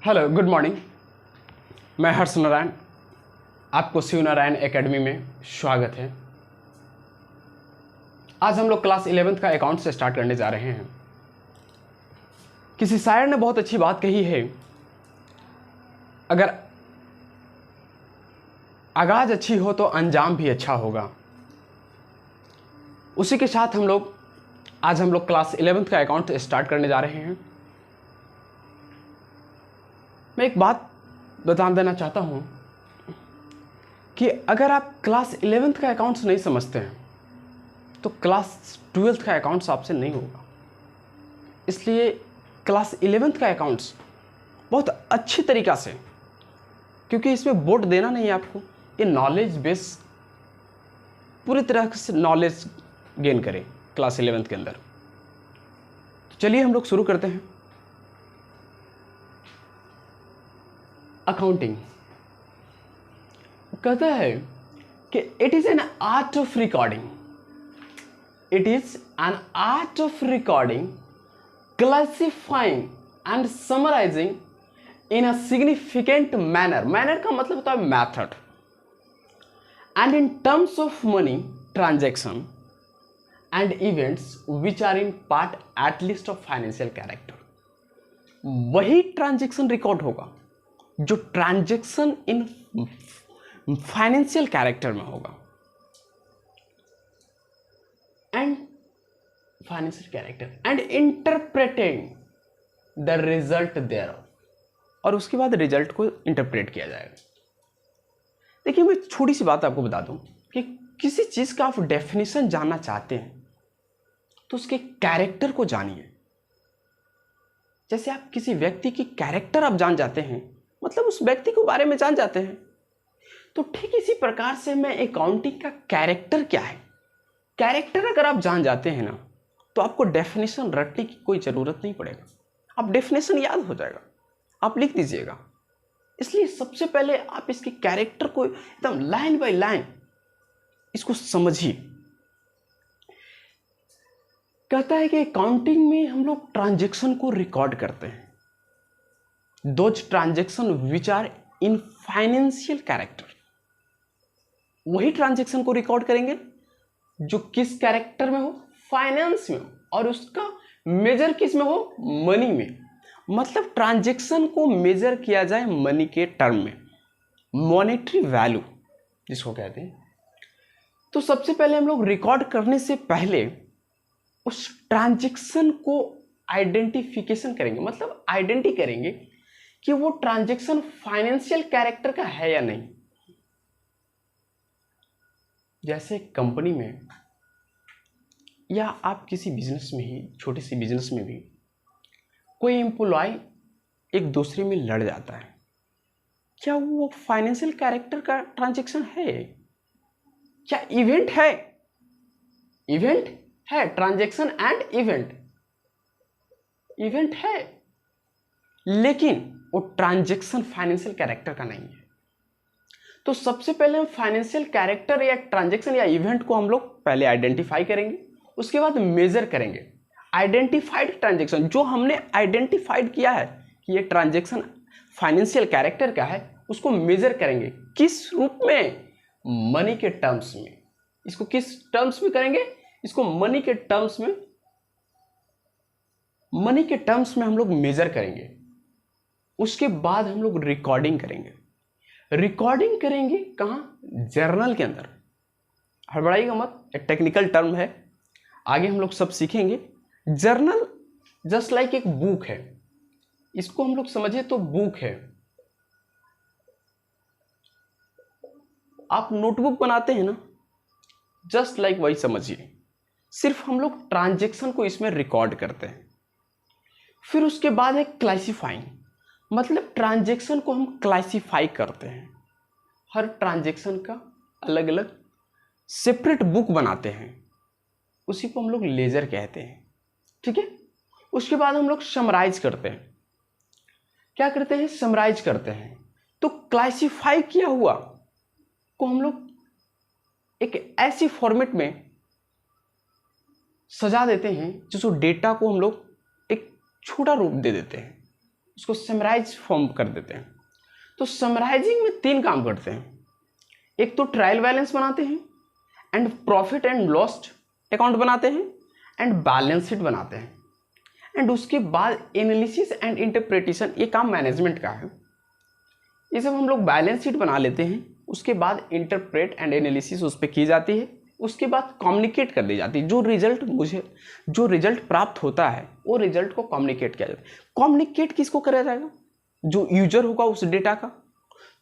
Hello, good morning. मैं हर्ष नारायण, आपको Shiv Narayan academy में स्वागत है। आज हम लोग क्लास 11th का अकाउंट से स्टार्ट करने जा रहे हैं। किसी शायर ने बहुत अच्छी बात कही है, अगर आगाज अच्छी हो तो अंजाम भी अच्छा होगा। उसी के साथ आज हम लोग क्लास 11th का अकाउंट स्टार्ट करने जा रहे हैं। मैं एक बात बता देना चाहता हूं कि अगर आप क्लास 11th का अकाउंट्स नहीं समझते हैं तो क्लास 12th का अकाउंट्स आपसे नहीं होगा। इसलिए क्लास 11th का अकाउंट्स बहुत अच्छी तरीक़ा से, क्योंकि इसमें बोर्ड देना नहीं है आपको, ये नॉलेज बेस पूरी तरह से नॉलेज गेन करें क्लास 11th के अंदर। तो चलिए हम लोग शुरू करते हैं। अकाउंटिंग कहता है कि it is an art of recording, it is an art of recording, classifying and summarising in a significant manner. Manner का मतलब होता है method, and in terms of money transaction and events which are in part at least of financial character. वही transaction record होगा जो transaction in financial character में होगा, and financial character and interpreting the result thereof, और उसके बाद result को interpret किया जाएगा। देखिए, मैं छोटी सी बात आपको बता दूं कि किसी चीज का आप डेफिनेशन जानना चाहते हैं तो उसके कैरेक्टर को जानिए। जैसे आप किसी व्यक्ति की कैरेक्टर आप जान जाते हैं, मतलब उस व्यक्ति के बारे में जान जाते हैं, तो ठीक इसी प्रकार से मैं अकाउंटिंग का कैरेक्टर क्या है, कैरेक्टर अगर आप जान जाते हैं ना, तो आपको डेफिनेशन रटने की कोई ज़रूरत नहीं पड़ेगा। आप डेफिनेशन याद हो जाएगा, आप लिख दीजिएगा। इसलिए सबसे पहले आप इसके कैरेक्टर को एकदम लाइन बाय लाइन इसको समझिए। कहता है कि अकाउंटिंग में हम लोग ट्रांजैक्शन को रिकॉर्ड करते हैं, those transaction which are in financial character. वही ट्रांजैक्शन को रिकॉर्ड करेंगे जो किस कैरेक्टर में हो, फाइनेंस में हो, और उसका मेजर किस में हो, मनी में। मतलब ट्रांजैक्शन को मेजर किया जाए मनी के टर्म में, मॉनेटरी वैल्यू जिसको कहते हैं। तो सबसे पहले हम लोग रिकॉर्ड करने से पहले उस ट्रांजैक्शन को आइडेंटिफिकेशन करेंगे, मतलब आइडेंटिटी करेंगे कि वो ट्रांजैक्शन फाइनेंशियल कैरेक्टर का है या नहीं। जैसे कंपनी में या आप किसी बिजनेस में ही, छोटी सी बिजनेस में भी, कोई एम्प्लॉय एक दूसरे में लड़ जाता है, क्या वो फाइनेंशियल कैरेक्टर का ट्रांजैक्शन है? क्या इवेंट है? इवेंट है, ट्रांजैक्शन एंड इवेंट है, लेकिन वो ट्रांजैक्शन फाइनेंशियल कैरेक्टर का नहीं है। तो सबसे पहले हम फाइनेंशियल कैरेक्टर या ट्रांजैक्शन या इवेंट को हम लोग पहले आइडेंटिफाई करेंगे, उसके बाद मेजर करेंगे। आइडेंटिफाइड ट्रांजैक्शन, जो हमने आइडेंटिफाइड किया है कि ये ट्रांजैक्शन फाइनेंशियल कैरेक्टर का है, उसको मेजर करेंगे। किस रूप में? मनी के टर्म्स में। इसको किस टर्म्स में करेंगे? इसको मनी के टर्म्स में हम लोग मेजर करेंगे। उसके बाद हम लोग रिकॉर्डिंग करेंगे। रिकॉर्डिंग करेंगे कहाँ? जर्नल के अंदर। हड़बड़ाइएगा मत, एक टेक्निकल टर्म है, आगे हम लोग सब सीखेंगे। जर्नल जस्ट लाइक एक बुक है, इसको हम लोग समझिए तो बुक है। आप नोटबुक बनाते हैं ना, जस्ट लाइक वही समझिए, सिर्फ हम लोग ट्रांजैक्शन को इसमें रिकॉर्ड करते हैं। फिर उसके बाद है क्लासिफाइंग, मतलब ट्रांजैक्शन को हम क्लासिफाई करते हैं। हर ट्रांजैक्शन का अलग अलग सेपरेट बुक बनाते हैं, उसी को हम लोग लेजर कहते हैं। ठीक है। उसके बाद हम लोग समराइज करते हैं। क्या करते हैं? समराइज करते हैं। तो क्लासिफाई किया हुआ को हम लोग एक ऐसी फॉर्मेट में सजा देते हैं जिसको डेटा को हम लोग एक छोटा रूप दे देते हैं, उसको समराइज फॉर्म कर देते हैं। तो समराइजिंग में 3 काम करते हैं। एक तो ट्रायल बैलेंस बनाते हैं, and profit and loss account बनाते हैं, एंड बैलेंस शीट बनाते हैं, एंड उसके बाद एनालिसिस एंड इंटरप्रिटेशन, ये काम मैनेजमेंट का है। ये सब हम लोग बैलेंस शीट बना लेते हैं, उसके बाद इंटरप्रेट एंड एनालिसिस उस पर की जाती है, उसके बाद कम्युनिकेट कर दी जाती है। जो रिजल्ट प्राप्त होता है वो रिजल्ट को कम्युनिकेट किया जाता है। कम्युनिकेट किसको करा जाएगा? जो यूजर होगा उस डेटा का।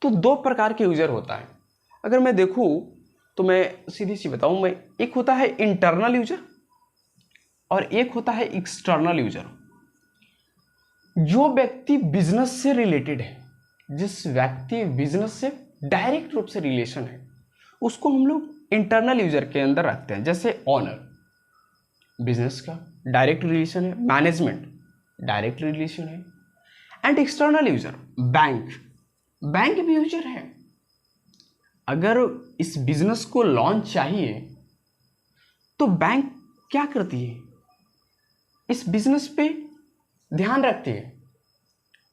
तो 2 प्रकार के यूजर होता है। अगर मैं देखूं तो मैं सीधी सी बताऊं, मैं एक होता है इंटरनल यूजर और एक होता है एक्सटर्नल यूजर। जो व्यक्ति बिजनेस से रिलेटेड है, जिस व्यक्ति बिजनेस से डायरेक्ट रूप से रिलेशन है, उसको हम लोग इंटरनल यूजर के अंदर रखते हैं। जैसे ऑनर, बिजनेस का डायरेक्ट रिलेशन है, मैनेजमेंट डायरेक्ट रिलेशन है, एंड एक्सटर्नल यूजर बैंक भी यूजर है। अगर इस बिजनेस को लॉन्च चाहिए तो बैंक क्या करती है? इस बिजनेस पे ध्यान रखती है,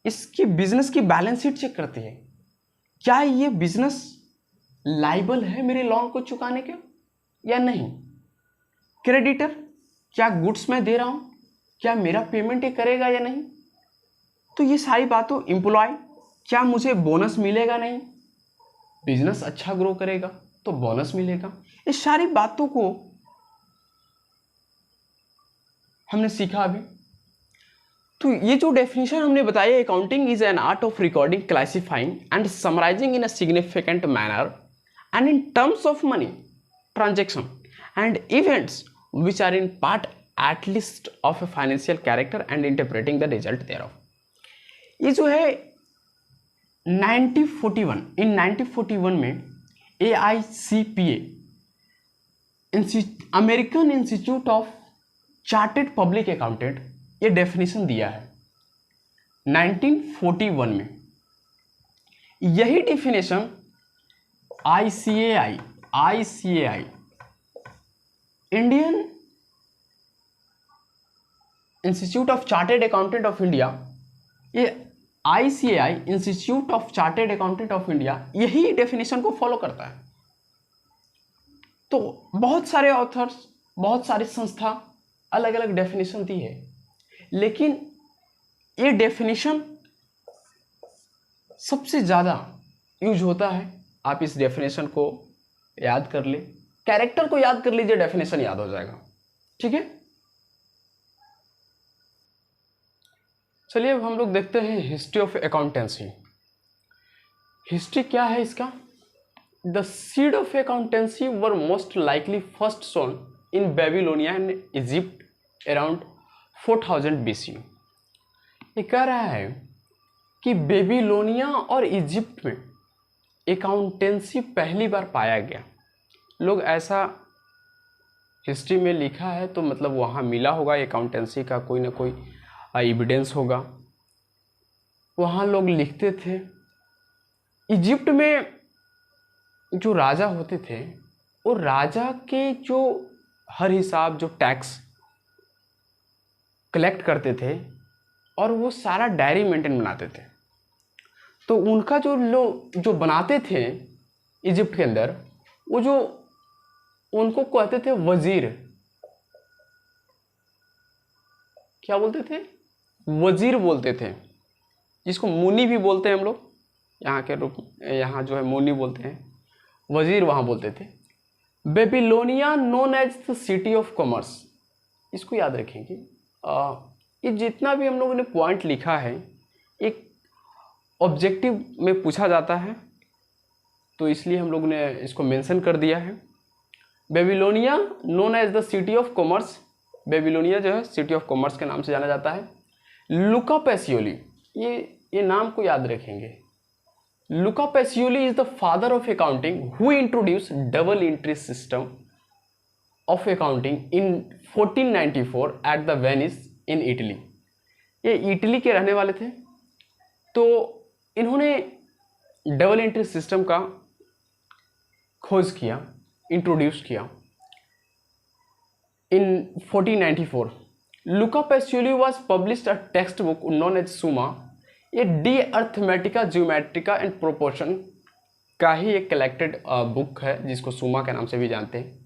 इसकी बिजनेस की बैलेंस शीट चेक करती है, क्या ये बिजनेस लाइबल है मेरे लोन को चुकाने के या नहीं। क्रेडिटर, क्या गुड्स मैं दे रहा हूं, क्या मेरा पेमेंट ये करेगा या नहीं। तो ये सारी बातों, एम्प्लॉय, क्या मुझे बोनस मिलेगा नहीं, बिजनेस अच्छा ग्रो करेगा तो बोनस मिलेगा। ये सारी बातों को हमने सीखा अभी। तो ये जो डेफिनेशन हमने बताया, accounting is an art of recording, classifying and summarising in a significant manner and in terms of money transaction and events which are in part at least of a financial character and interpreting the result thereof। ये जो है 1941 में AICPA American institute of chartered public accountant ये definition दिया है 1941 में। यही definition ICAI Indian institute of chartered accountant of India, ये ICAI institute of chartered accountant of India यही डेफिनेशन को फॉलो करता है। तो बहुत सारे ऑथर्स, बहुत सारी संस्था अलग अलग डेफिनेशन दी है, लेकिन ये डेफिनेशन सबसे ज़्यादा यूज होता है। आप इस डेफिनेशन को याद कर ले, कैरेक्टर को याद कर लीजिए, डेफिनेशन याद हो जाएगा। ठीक है, चलिए अब हम लोग देखते हैं हिस्ट्री ऑफ अकाउंटेंसी। हिस्ट्री क्या है इसका? The seed of accountancy were most likely first sown in Babylonia and Egypt around 4000 BC। ये कह रहा है कि बेबीलोनिया और इजिप्ट में अकाउंटेंसी पहली बार पाया गया। लोग ऐसा हिस्ट्री में लिखा है, तो मतलब वहाँ मिला होगा अकाउंटेंसी का कोई ना कोई एविडेंस होगा। वहाँ लोग लिखते थे। इजिप्ट में जो राजा होते थे, वो राजा के जो हर हिसाब, जो टैक्स कलेक्ट करते थे और वो सारा डायरी मेंटेन बनाते थे। तो उनका जो बनाते थे इजिप्ट के अंदर, वो जो उनको कहते थे वजीर। क्या बोलते थे? वजीर बोलते थे, जिसको मुनी भी बोलते हैं हम लोग यहाँ के रूप में। यहाँ जो है मुनी बोलते हैं, वजीर वहाँ बोलते थे। Babylonia known as the city of commerce, इसको याद रखेंगे। ये जितना भी हम लोगों ने पॉइंट लिखा है, एक ऑब्जेक्टिव में पूछा जाता है, तो इसलिए हम लोग ने इसको मेंशन कर दिया है। Babylonia known as the city of commerce, Babylonia जो है सिटी ऑफ कॉमर्स के नाम से जाना जाता है। लुका पैसियोली, ये नाम को याद रखेंगे। Luca Pacioli is the father of accounting who introduce double entry system of accounting in 1494 at the Venice in Italy. ये इटली के रहने वाले थे, तो इन्होंने डबल एंट्री सिस्टम का खोज किया, इंट्रोड्यूस किया in 1494। Luca Pacioli was published a textbook known as Summa ये de Arithmetica Geometrica and Proportion का ही एक कलेक्टेड बुक है जिसको सुमा के नाम से भी जानते हैं।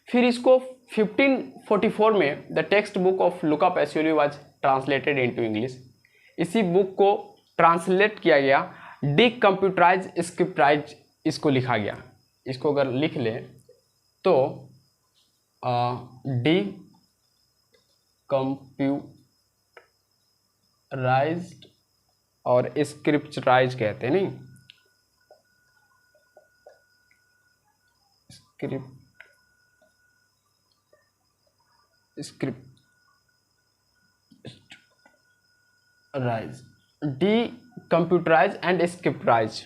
फिर इसको 1544 में the text book of Luca Pacioli was translated into English. इसी बुक को ट्रांसलेट किया गया, डी कंप्यूटराइज स्क्रिप्टराइज इसको लिखा गया। इसको अगर लिख लें तो डी कंप्यूटराइज्ड और स्क्रिप्चराइज कहते हैं, नहीं स्क्रिप्चराइज, डी कंप्यूटराइज एंड स्क्रिप्टराइज,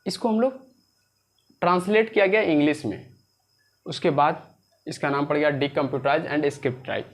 इसको हम लोग ट्रांसलेट किया गया इंग्लिश में। उसके बाद इसका नाम पड़ गया डी कंप्यूटराइज एंड स्क्रिप्टराइज।